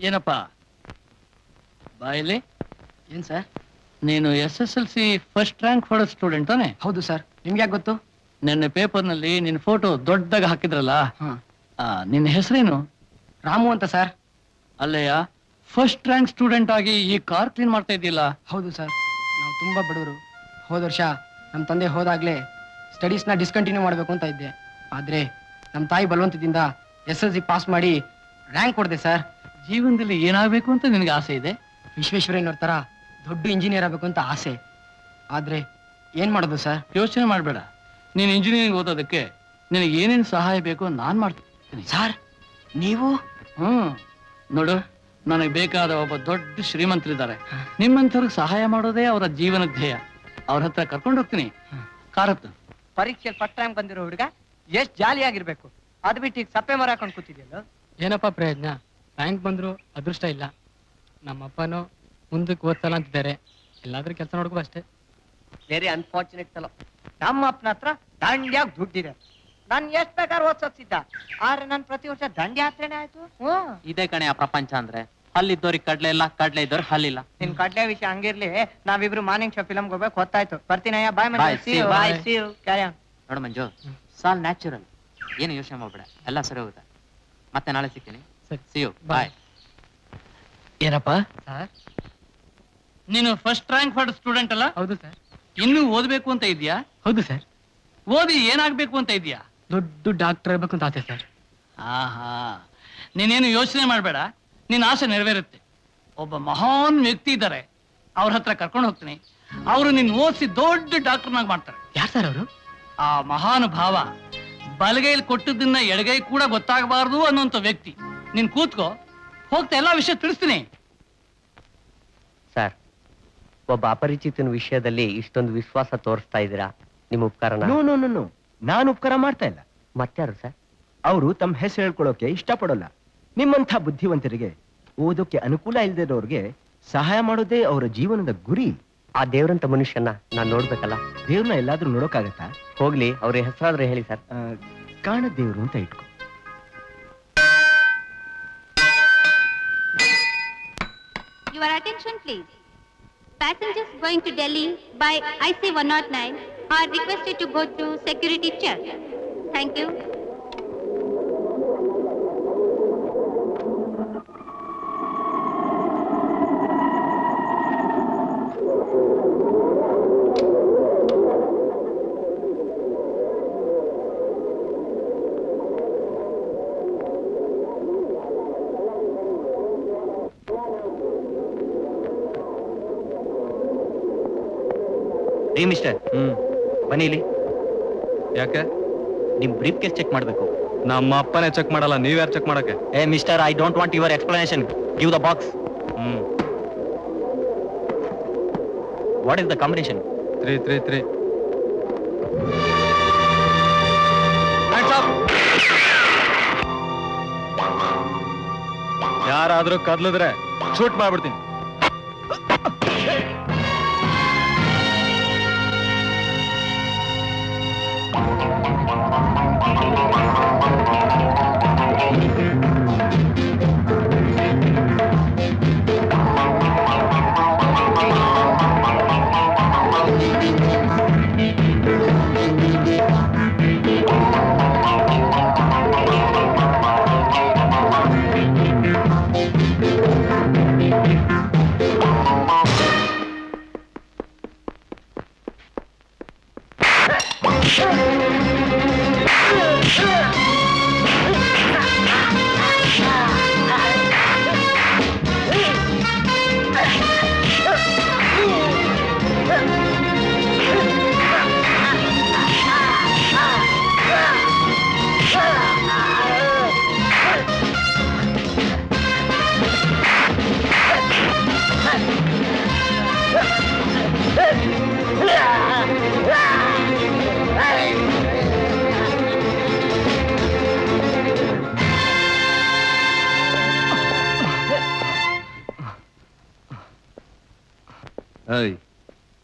ಏನಪ್ಪ ಬಾಯಲ್ಲಿ ಏನ್ ಸರ್? ನೀನು SSLC ಫಸ್ಟ್ ರ್ಯಾಂಕ್ ಹೊಡೆದ ಸ್ಟೂಡೆಂಟ್ ತಾನೆ? ಹೌದು ಸರ್. ನಿಮ್ಗೆ ಯಾಕೆ ಗೊತ್ತು? ನಿನ್ನೆ ಪೇಪರ್ನಲ್ಲಿ ನಿನ್ನ ಫೋಟೋ ದೊಡ್ಡದಾಗ ಹಾಕಿದ್ರಲ್ಲ, ನಿನ್ನ ಹೆಸರೇನು? ರಾಮು ಅಂತ ಸರ್. ಅಲ್ಲಯ್ಯ, ಫಸ್ಟ್ ರ್ಯಾಂಕ್ ಸ್ಟೂಡೆಂಟ್ ಆಗಿ ಈ ಕಾರ್ ಕ್ಲೀನ್ ಮಾಡ್ತಾ ಇದ್ದಿಲ್ಲ? ಹೌದು ಸರ್. ನಾವು ತುಂಬಾ ಬಡವರು. ಹೋದ ವರ್ಷ ನಮ್ಮ ತಂದೆ ಹೋದಾಗ್ಲೇ ಸ್ಟಡೀಸ್ನ ಡಿಸ್ಕಂಟಿನ್ಯೂ ಮಾಡಬೇಕು ಅಂತ ಇದ್ದೆ. ಆದ್ರೆ ನಮ್ಮ ತಾಯಿ ಬಲವಂತದಿಂದ SSLC ಪಾಸ್ ಮಾಡಿ ರ್ಯಾಂಕ್ ಕೊಡಿದೆ ಸರ್. ಜೀವನದಲ್ಲಿ ಏನಾಗಬೇಕು ಅಂತ ನಿನಗೆ ಆಸೆ ಇದೆ? ವಿಶ್ವೇಶ್ವರಯ್ಯನವ್ರ ತರ ದೊಡ್ಡ ಇಂಜಿನಿಯರ್ ಆಗಬೇಕು ಅಂತ ಆಸೆ. ಆದ್ರೆ ಏನ್ ಮಾಡೋದು ಸರ್? ಯೋಚನೆ ಮಾಡಬೇಡ. ನೀನು ಇಂಜಿನಿಯರಿಂಗ್ ಓದೋದಕ್ಕೆ ನಿನಗೆ ಏನೇನು ಸಹಾಯ ಬೇಕು ನಾನು ಮಾಡ್ತೀನಿ. ಸರ್ ನೀವು? ನೋಡು, ನನಗೆ ಬೇಕಾದ ಒಬ್ಬ ದೊಡ್ಡ ಶ್ರೀಮಂತರಿದ್ದಾರೆ. ನಿಮ್ಮಂಥವ್ರಿಗೆ ಸಹಾಯ ಮಾಡೋದೇ ಅವರ ಜೀವನ ಧ್ಯೇಯ. ಅವ್ರ ಹತ್ರ ಕರ್ಕೊಂಡು ಹೋಗ್ತೀನಿ. ಕಾರತ್ತು ಪರೀಕ್ಷೆಯಲ್ಲಿ ಫಸ್ಟ್ ಟೈಮ್ ಬಂದಿರೋ ಹುಡುಗ ಎಷ್ಟ್ ಜಾಲಿಯಾಗಿರ್ಬೇಕು. ಅದ್ ಬಿಟ್ಟು ಈಗ ಸಪ್ಪೆ ಮರ ಹಾಕೊಂಡು ಕೂತಿದ್ಯಲ್ಲ. ಏನಪ್ಪ ಪ್ರಯತ್ನ? ಬ್ಯಾಂಕ್ ಬಂದ್ರು ಅದೃಷ್ಟ ಇಲ್ಲ. ನಮ್ಮಪ್ಪನೂ ಮುಂದಕ್ಕೆ ಓದ್ಸಲ್ಲ ಅಂತಿದ್ದಾರೆ. ಎಲ್ಲಾದ್ರೂ ಕೆಲಸ ನೋಡ್ಕೋ ಅಷ್ಟೇ. Very unfortunate fellow. ನಮ್ಮ ಅಪ್ಪನ ಹತ್ರ ದಂಡ್ಯಾಗಿ ದುಡ್ಡಿದೆ. ನಾನ್ ಎಷ್ಟ್ ಬೇಕಾದ್ರೆ ಓದ್ಸಕ್ತಿದ್ದ. ಆದ್ರೆ ನನ್ ಪ್ರತಿ ವರ್ಷ ದಂಡ್ಯ ಯಾತ್ರೆನೇ ಆಯ್ತು. ಇದೇ ಕಣೆ ಆ ಪ್ರಪಂಚ ಅಂದ್ರೆ. ಹಲ್ಲಿದ್ದವ್ರಿಗೆ ಕಡ್ಲೆ ಇಲ್ಲ, ಕಡ್ಲೆ ಇದ್ದವ್ರಿಗೆ ಹಲ್ಲಿಲ್ಲ. ನಿನ್ ಕಡ್ಲೆ ವಿಷಯ ಹಂಗಿರ್ಲಿ. ನಾವಿಬ್ರು ಮಾರ್ನಿಂಗ್ ಶೋ ಫಿಲಮ್ಗೆ ಹೋಗ್ಬೇಕು. ಹೊತ್ತಾಯ್ತು. ಬರ್ತೀನಯ್ಯ. ಬಾಯ್ ನೋಡು ಮಂಜು, ಸಾಲ್ ನ್ಯಾಚುರಲ್. ಏನು ಯೋಚನೆ ಮಾಡ್ಬೇಡ, ಎಲ್ಲ ಸರಿ ಹೋಗುತ್ತೆ. ಮತ್ತೆ ನಾಳೆ ಸಿಗ್ತೀನಿ. See you. ಬಾಯ್. ಏನಪ್ಪ ಸರ್? ನೀನು ಫಸ್ಟ್ ರ್ಯಾಂಕ್ ಹೊಡೆದ ಸ್ಟೂಡೆಂಟ್ ಅಲ್ಲ? ಹೌದು ಸರ್. ಇನ್ನೂ ಓದ್ಬೇಕು ಅಂತ ಇದೆಯಾ? ಹೌದು ಸರ್. ಓದಿ ಏನಾಗ್ಬೇಕು ಅಂತ ಇದೆಯಾ? ದೊಡ್ಡ ಡಾಕ್ಟರ್ ಆಗ್ಬೇಕು ಅಂತ ಆಸೆ ಸರ್. ಆಹಾ, ನೀನೇನು ಯೋಚನೆ ಮಾಡಬೇಡ. ನಿನ್ನ ಆಸೆ ನೆರವೇರುತ್ತೆ. ಒಬ್ಬ ಮಹಾನ್ ವ್ಯಕ್ತಿ ಇದ್ದಾರೆ, ಅವ್ರ ಹತ್ರ ಕರ್ಕೊಂಡು ಹೋಗ್ತೀನಿ. ಅವರು ನಿನ್ನ ಓದಿಸಿ ದೊಡ್ಡ ಡಾಕ್ಟರ್ನಾಗ ಮಾಡ್ತಾರೆ. ಯಾರು ಸರ್ ಅವರು? ಆ ಮಹಾನ್ ಭಾವ ಬಲಗೈಲಿ ಕೊಟ್ಟದನ್ನ ಎಡಗೈ ಕೂಡ ಗೊತ್ತಾಗಬಾರ್ದು ಅನ್ನೋಂಥ ವ್ಯಕ್ತಿ. ನೀನ್ ಕೂತ್ಕೋ, ಹೋಗ್ತಾ ಎಲ್ಲಾ ವಿಷಯ ತಿಳಿಸ್ತೀನಿ. ಸರ್, ಒಬ್ಬ ಅಪರಿಚಿತನ ವಿಷಯದಲ್ಲಿ ಇಷ್ಟೊಂದು ವಿಶ್ವಾಸ ತೋರಿಸ್ತಾ ಇದ್ದೀರಾ, ನಿಮ್ಮ ಉಪಕಾರನ? ನೋ, ನಾನು ಉಪಕಾರ ಮಾಡ್ತಾ ಇಲ್ಲ. ಮತ್ತಾರು ಸರ್? ಅವರು ತಮ್ಮ ಹೆಸರು ಹೇಳ್ಕೊಳ್ಳೋಕೆ ಇಷ್ಟಪಡೋಲ್ಲ. ನಿಮ್ಮಂಥ ಬುದ್ಧಿವಂತರಿಗೆ, ಓದೋಕೆ ಅನುಕೂಲ ಇಲ್ದಿರೋರ್ಗೆ ಸಹಾಯ ಮಾಡೋದೇ ಅವರ ಜೀವನದ ಗುರಿ. ಆ ದೇವ್ರಂತ ಮನುಷ್ಯನ ನಾನ್ ನೋಡ್ಬೇಕಲ್ಲ. ದೇವ್ರನ್ನ ಎಲ್ಲಾದ್ರೂ ನೋಡೋಕ್ಕಾಗತ್ತಾ? ಹೋಗ್ಲಿ, ಅವ್ರ ಹೆಸರಾದ್ರೆ ಹೇಳಿ ಸರ್. ಕಾಣ ದೇವ್ರು ಅಂತ ಇಟ್ಕೊ. Your attention please. Passengers going to Delhi by IC 109 are requested to go to security check. Thank you. ರೀ ಮಿಸ್ಟರ್, ಬನ್ನಿ ಇಲ್ಲಿ. ಯಾಕೆ? ನಿಮ್ ಬ್ರೀಫ್ ಕೇಸ್ ಚೆಕ್ ಮಾಡ್ಬೇಕು. ನಮ್ಮ ಅಪ್ಪನೇ ಚೆಕ್ ಮಾಡಲ್ಲ, ನೀವ್ಯಾರು ಚೆಕ್ ಮಾಡಕ್ಕೆ? ಏ mister, I don't want your explanation. Give the box. What is the combination? 333. ಯಾರಾದ್ರೂ ಕದ್ಲಿದ್ರೆ ಶೂಟ್ ಮಾಡ್ಬಿಡ್ತೀನಿ.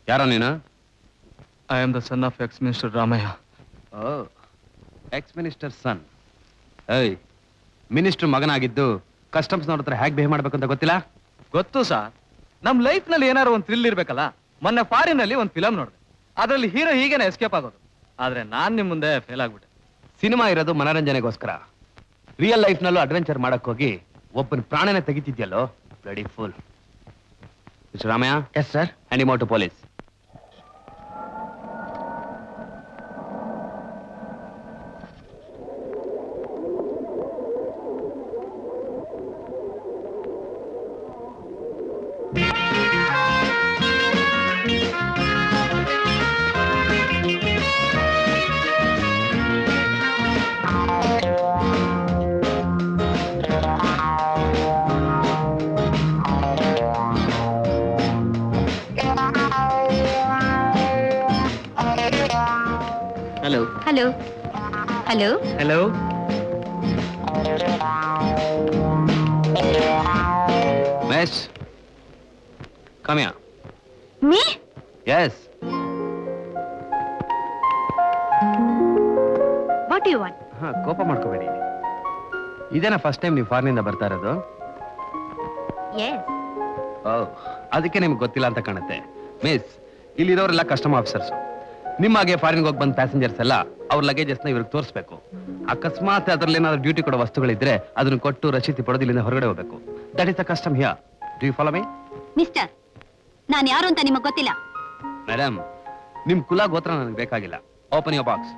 ಯಾರ ನೀನು? I am the son of ex minister Ramaiah. Ex minister son. Minister ಮಗನಾಗಿದ್ದು ಕಸ್ಟಮ್ಸ್ನವ್ರ ಹತ್ರ ಹೇಗೆ ಬಿಹೇವ್ ಮಾಡ್ಬೇಕಂತ ಗೊತ್ತಿಲ್ಲ? ಗೊತ್ತು ಸರ್. ನಮ್ ಲೈಫ್ ನಲ್ಲಿ ಏನಾದ್ರು ಒಂದು ಥ್ರಿಲ್ ಇರ್ಬೇಕಲ್ಲ. ಮೊನ್ನೆ ಫಾರಿನ್ ಅಲ್ಲಿ ಒಂದು ಫಿಲಂ ನೋಡಿದೆ, ಅದ್ರಲ್ಲಿ ಹೀರೋ ಹೀಗೇನೆ ಎಸ್ಕೇಪ್ ಆಗೋದು. ಆದ್ರೆ ನಾನ್ ನಿಮ್ ಮುಂದೆ ಫೇಲ್ ಆಗ್ಬಿಟ್ಟೆ. ಸಿನಿಮಾ ಇರೋದು ಮನೋರಂಜನೆಗೋಸ್ಕರ. ರಿಯಲ್ ಲೈಫ್ ನಲ್ಲೂ ಅಡ್ವೆಂಚರ್ ಮಾಡಕ್ ಹೋಗಿ ಒಬ್ಬನ ಪ್ರಾಣನೇ ತೆಗಿತಿದ್ಯಲ್ಲೋ, bloody fool. Mister Ramaiah. Yes sir. Hand him out to police. Hello. Hello. Hello. Hello. Miss, come here. Me? Yes. What do you want? ಕೋಪ ಮಾಡ್ಕೋಬೇಡಿ. ಇದೇನಾ ಫಸ್ಟ್ ಟೈಮ್ ನೀವು ಫಾರಿನಿಂದ ಬರ್ತಾ ಇರೋದು? Yes. ಅದಕ್ಕೆ ನಿಮ್ಗೆ ಗೊತ್ತಿಲ್ಲ ಅಂತ ಕಾಣುತ್ತೆ. ಮಿಸ್, ಇಲ್ಲಿರೋರೆಲ್ಲ ಕಸ್ಟಮ್ ಆಫೀಸರ್ಸ್. ನಿಮ್ಮಾಗೆ ಫಾರಿನ್ಗೆ ಹೋಗಿ ಬಂದ ಪ್ಯಾಸೆಂಜರ್ಸ್ ಎಲ್ಲ ಅವ್ರ ಲಗೇಜಸ್ನ ಇವ್ರಿಗೆ ತೋರಿಸ್ಬೇಕು. ಅಕಸ್ಮಾತ್ ಅದ್ರಲ್ಲಿ ಏನಾದ್ರು ಡ್ಯೂಟಿ ಕೊಡೋ ವಸ್ತುಗಳಿದ್ರೆ ಅದನ್ನ ಕೊಟ್ಟು ರಸೀತಿ ಪಡೆದು ಇಲ್ಲಿಂದ ಹೊರಗಡೆ ಹೋಗ್ಬೇಕು. That is the custom here. Do you follow me? Mister, ನಾನು ಯಾರು ಅಂತ ನಿಮಗೆ ಗೊತ್ತಿಲ್ಲ. ಮೇಡಮ್, ನಿಮ್ ಕುಲ ಗೋತ್ರ ನನಗೆ ಬೇಕಾಗಿಲ್ಲ. Open your box.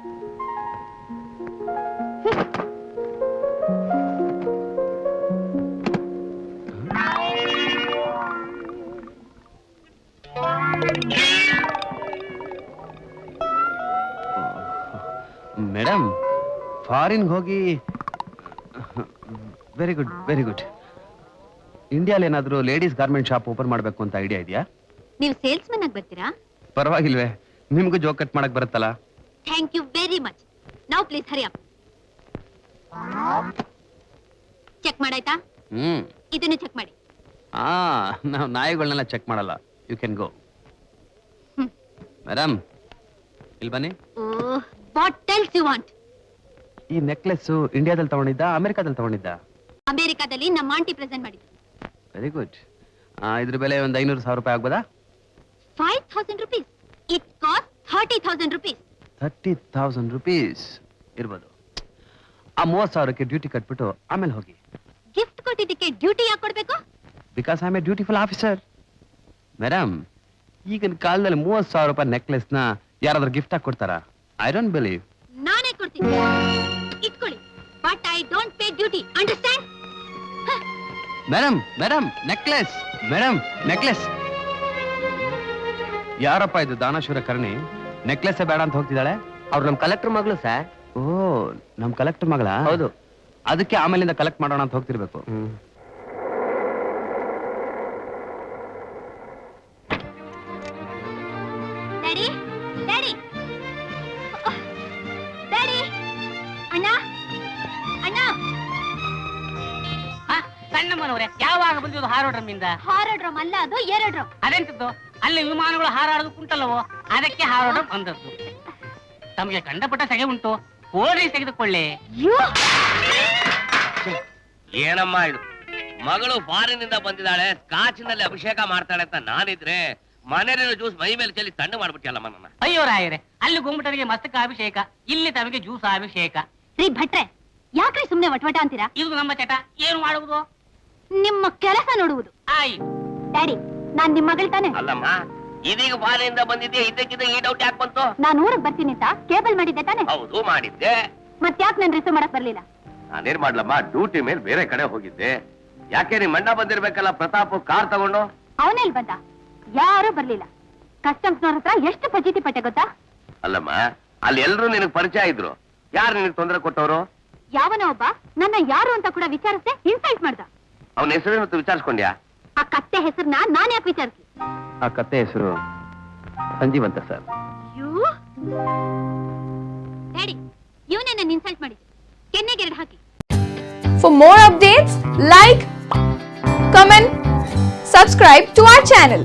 ಮೇಡಮ್, ಫಾರಿನ್ಗೆ ಹೋಗಿ ವೆರಿ ಗುಡ್, ವೆರಿ ಗುಡ್. ಇಂಡಿಯಾಲ್ ಏನಾದ್ರು ಲೇಡೀಸ್ ಗಾರ್ಮೆಂಟ್ ಶಾಪ್ ಓಪನ್ ಮಾಡ್ಬೇಕು ಅಂತ ಐಡಿಯಾ ಇದೆಯಾ? ನೀವು ಸೇಲ್ಸ್ಮನ್ ಆಗಿ ಬರ್ತೀರಾ? ಪರವಾಗಿಲ್ವೇ, ನಿಮ್ಗೂ ಜೋಕ್ ಕಟ್ ಮಾಡಕ್ ಬರುತ್ತಲ್ಲ. Thank you very much. Now please hurry up. Check ಮಾಡಾಯ್ತಾ? ಇದನ್ನು ಚೆಕ್ ಮಾಡಿ. ನಾವು ನಾಯಿಗಳನ್ನೆಲ್ಲ ಚೆಕ್ ಮಾಡಲ್ಲ. You can go. ಮೇಡಮ್, ಇಲ್ಲಿ ಬನ್ನಿ. What else you want? ಈ ನೆಕ್ಲೆಸ್ ಇಂಡಿಯಾದಲ್ಲಿ ತಗೊಂಡಿದ್ದ, ಅಮೆರಿಕಾದಲ್ಲಿ ತಗೊಂಡಿದ್ದ? ಅಮೆರಿಕಾದಲ್ಲಿ ನಮ್ಮ ಆಂಟಿ ಪ್ರೆಸೆಂಟ್ ಮಾಡಿದ್ರು. Very good. ಇದ್ರ ಬೆಲೆ ಒಂದು 500,000 ರೂಪಾಯಿ ಆಗ್ಬೋದಾ? 5,000 rupees. It cost 30,000 rupees. 30,000 rupees ಇರ್ಬೋದು. ಆ 30,000ಕ್ಕೆ ಡ್ಯೂಟಿ ಕಟ್ಬಿಟ್ಟು ಆಮೇಲೆ ಹೋಗಿ. ಗಿಫ್ಟ್ ಕೊಟ್ಟಿದ್ದಕ್ಕೆ ಡ್ಯೂಟಿ ಯಾಕೆ ಕೊಡ್ಬೇಕು? Because I am a dutiful officer. Madam, ಈಗಿನ ಕಾಲದಲ್ಲಿ 30,000 ರೂಪಾಯಿ ನೆಕ್ಲೆಸ್ ನ ಯಾರಾದ್ರೂ ಗಿಫ್ಟ್ ಆಗಿ ಕೊಡ್ತಾರಾ? I don't believe. ನಾನೇ ಕೊಡ್ತೀನಿ. ಇಟ್ಕೊಳ್ಳಿ. But I don't pay duty. Understand? Madam, madam, necklace. Madam, necklace. ಯಾರಪ್ಪ ಇದು ದಾನಶೂರ ಕರ್ಣಿ? ನೆಕ್ಲೆಸ್ ಬೇಡ ಅಂತ ಹೋಗ್ತಿದ್ದಾಳೆ. ಅವ್ರು ನಮ್ ಕಲೆಕ್ಟರ್ ಮಗಳು ಸರ್. ಓ, ನಮ್ ಕಲೆಕ್ಟರ್ ಮಗಳ? ಹೌದು. ಅದಕ್ಕೆ ಆಮೇಲಿಂದ ಕಲೆಕ್ಟ್ ಮಾಡೋಣ ಅಂತ ಹೋಗ್ತಿರ್ಬೇಕು. ಡ್ಯಾಡಿ, ಡ್ಯಾಡಿ, ಡ್ಯಾಡಿ, ಅಣ್ಣ, ಅಣ್ಣ. ಸಣ್ಣಮ್ಮನವ್ರೆ, ಯಾವಾಗ ಬಂದಿದ್ದು ಹಾರೋಡ್ರಮ್ಮಿಂದ? ಹಾರೋಡ್ರಮ್ ಅಲ್ಲ, ಅದು ಏರೋಡ್ರಮ್. ಅದೆಂತದ್ದು? ಅಲ್ಲಿ ವಿಮಾನಗಳು ಹಾರಾಡೋದು ಉಂಟಲ್ಲವೋ, ಅದಕ್ಕೆ ಹಾರೋಡ್ರಮ್ ಅಂದದ್ದು. ತಮಗೆ ಕಂಡಪಟ್ಟ ಸೆಗೆ ಉಂಟು, ಓಡಿ ತೆಗೆದುಕೊಳ್ಳಿ. ಏನಮ್ಮ ಇದು? ಮಗಳು ಫಾರಿನಿಂದ ಬಂದಿದ್ದಾಳೆ, ಸ್ಕಾಚಿನಲ್ಲಿ ಅಭಿಷೇಕ ಮಾಡ್ತಾಳೆ ಅಂತ ನಾನಿದ್ರೆ ಮನೆಯಲ್ಲಿರೋ ಜ್ಯೂಸ್ ಮೈ ಮೇಲೆ ಚೆಲ್ಲಿ ತಣ್ಣು ಮಾಡ್ಬಿಟ್ಟಲ್ಲ ನನ್ನ. ಅಯ್ಯೋ ರಾಯರೇ, ಅಲ್ಲಿ ಗುಮ್ಮಟನಿಗೆ ಮಸ್ತಕ ಅಭಿಷೇಕ, ಇಲ್ಲಿ ತಮಗೆ ಜ್ಯೂಸ್ ಅಭಿಷೇಕ. ರೀ ಭಟ್ರೆ, ಯಾಕ್ರಿ ಸುಮ್ನೆ ವಟವಟ ಅಂತೀರಾ? ಇದು ನಮ್ಮ ಚಟ. ಏನು ಮಾಡುವುದು? ನಿಮ್ಮ ಕೆಲಸ ನೋಡುವುದು. ಆಯ್ತು. ಡ್ಯಾಡಿ, ನಾನ್ ನಿಮ್ಮ ಮಗಳು ತಾನೆ? ಅಲ್ಲಮ್ಮ, ಇದೀಗ ಫಾರಿನಿಂದ ಬಂದಿದ್ದೆ, ಇದ್ದಕ್ಕಿದ್ದ ಈ ಡೌಟ್ ಯಾಕೆ ಬಂತು? ನಾನು ಊರಿಗೆ ಬರ್ತೀನಿ ಅಂತ ಕೇಬಲ್ ಮಾಡಿದ್ದೆ ತಾನೆ? ಹೌದು, ಮಾಡಿದ್ದೆ. ಮತ್ತ್ಯಾಕ್ ನನ್ ರಿಸೀವ್ ಮಾಡಕ್ ಬರ್ಲಿಲ್ಲ? ನಾನೇನ್ ಮಾಡ್ಲಮ್ಮ, ಡ್ಯೂಟಿ ಮೇಲೆ ಬೇರೆ ಕಡೆ ಹೋಗಿದ್ದೆ. ಯಾಕೆ ನಿಮ್ ಅಣ್ಣ ಬಂದಿರ್ಬೇಕಲ್ಲ ಪ್ರತಾಪ್, ಕಾರ್ ತಗೊಂಡು? ಅವನೇಲ್ ಬಂದ? ಯಾರು ಬರ್ಲಿಲ್ಲ. ಕಸ್ಟಮ್ಸ್ನವ್ರ ಹತ್ರ ಎಷ್ಟು ಫಜೀತಿ ಪಟ್ಟೆ ಗೊತ್ತಾ? ಅಲ್ಲಮ್ಮ, ಅಲ್ಲಿ ಎಲ್ರು ನಿನಗ್ ಪರಿಚಯ ಇದ್ರು. ಯಾರು ನಿನಗ್ ತೊಂದರೆ ಕೊಟ್ಟವರು? ಯಾವನೋ ಒಬ್ಬ ನನ್ನ ಯಾರು ಅಂತ ಕೂಡ ವಿಚಾರಿಸದೆ ಇನ್ಸಲ್ಟ್ ಮಾಡ್ದ. ಅವನ ಹೆಸರು ಮತ್ತು ವಿಚಾರಿಸ್ಕೊಂಡ್ಯಾ? ಆ ಕತ್ತೆ ಹೆಸರನ್ನ ನಾನ್ ಯಾಕೆ ವಿಚಾರಿಸಿ? ಆ ಕತ್ತೆ ಹೆಸರು ಸಂಜೀವ್ ಅಂತ ಸರ್. ಡ್ಯಾಡಿ, ಇವನೇ ನನ್ನ ಇನ್ಸಲ್ಟ್ ಮಾಡಿದ್ದು. ಕೆನ್ನೆಗೆ 2 ಹಾಕಿ. For more updates, like, comment, subscribe to our channel.